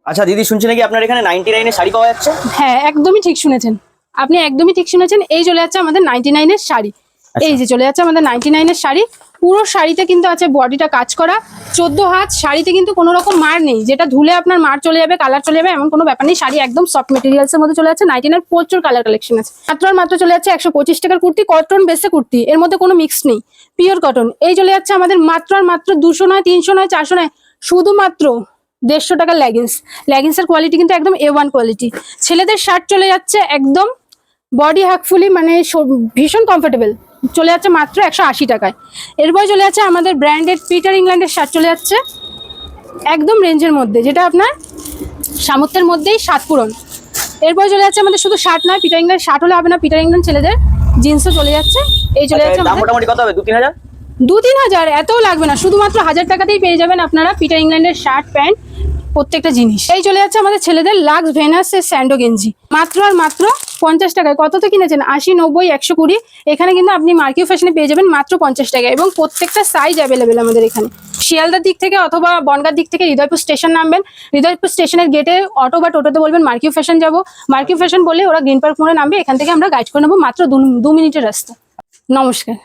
আচ্ছা দিদি, শুনছি নাকি আপনার এখানে 99 এর শাড়ি পাওয়া যাচ্ছে? হ্যাঁ, একদমই ঠিক শুনেছেন। আপনি একদমই ঠিক শুনেছেন। এই চলে যাচ্ছে আমাদের 99 এর শাড়ি। এই যে চলে যাচ্ছে আমাদের 99 এর শাড়ি। পুরো শাড়িতে কিন্তু আছে বডিটা কাজ করা, 14 হাত। শাড়িতে কিন্তু কোনো রকম মার নেই, যেটা ধুলে আপনার মার চলে যাবে, কালার চলে যাবে, এমন কোনো ব্যাপার নেই। শাড়ি একদম সফট মেটেরিয়ালস এর মধ্যে চলে যাচ্ছে। 99 প্রচুর কালার কালেকশন আছে। মাত্র চলে যাচ্ছে 125 টাকার কুর্তি, কটন বেসে কুর্তি, এর মধ্যে কোনো মিক্স নেই, পিওর কটন। এই চলে যাচ্ছে আমাদের মাত্র 200 নয়, 300 নয়, 400 নয়, শুধুমাত্র 150 টাকার লেগিংসের কোয়ালিটি কিন্তু একদম A1 কোয়ালিটি। ছেলেদের শার্ট চলে যাচ্ছে একদম বডি হাকফুলি, মানে ভীষণ কমফোর্টেবল, চলে যাচ্ছে মাত্র 180 টাকায়। এরপরে চলে যাচ্ছে আমাদের ব্র্যান্ডেড পিটার ইংল্যান্ডের শার্ট চলে যাচ্ছে একদম রেঞ্জের মধ্যে, যেটা আপনার সামর্থ্যের মধ্যেই স্বাদ পূরণ। এরপরে চলে যাচ্ছে আমাদের শুধু শার্ট নয়, পিটার ইংল্যান্ড শার্ট হলে হবে না, পিটার ইংল্যান্ড ছেলেদের জিন্সও চলে যাচ্ছে। এই চলে যাচ্ছে দাম মোটামুটি কত হবে? 2-3 হাজার? 2-3 হাজার এতও লাগবে না, শুধুমাত্র 1000 টাকাতেই পেয়ে যাবেন আপনারা পিটার ইংল্যান্ডের শার্ট, প্যান্ট, প্রত্যেকটা জিনিস। এই চলে যাচ্ছে আমাদের ছেলেদের লাক্স ভেনাস এর স্যান্ডো গেঞ্জি, মাত্র আর মাত্র 50 টাকায়। কত তো কিনেছেন? 80, 90, 120। এখানে কিন্তু আপনি মার্কিউ ফ্যাশনে পেয়ে যাবেন মাত্র 50 টাকায়, এবং প্রত্যেকটা সাইজ অ্যাভেলেবেল আমাদের এখানে। শিয়ালদার দিক থেকে অথবা বনগার দিক থেকে হৃদয়পুর স্টেশন নামবেন, হৃদয়পুর স্টেশনের গেটে অটো বা টোটোতে বলবেন মার্কিউ ফ্যাশন যাবো, মার্কিউ ফ্যাশন বলে ওরা গ্রিন পার্ক মোড়ে নামবে, এখান থেকে আমরা গাইড করে নেবো, মাত্র 2 মিনিটের রাস্তা। নমস্কার।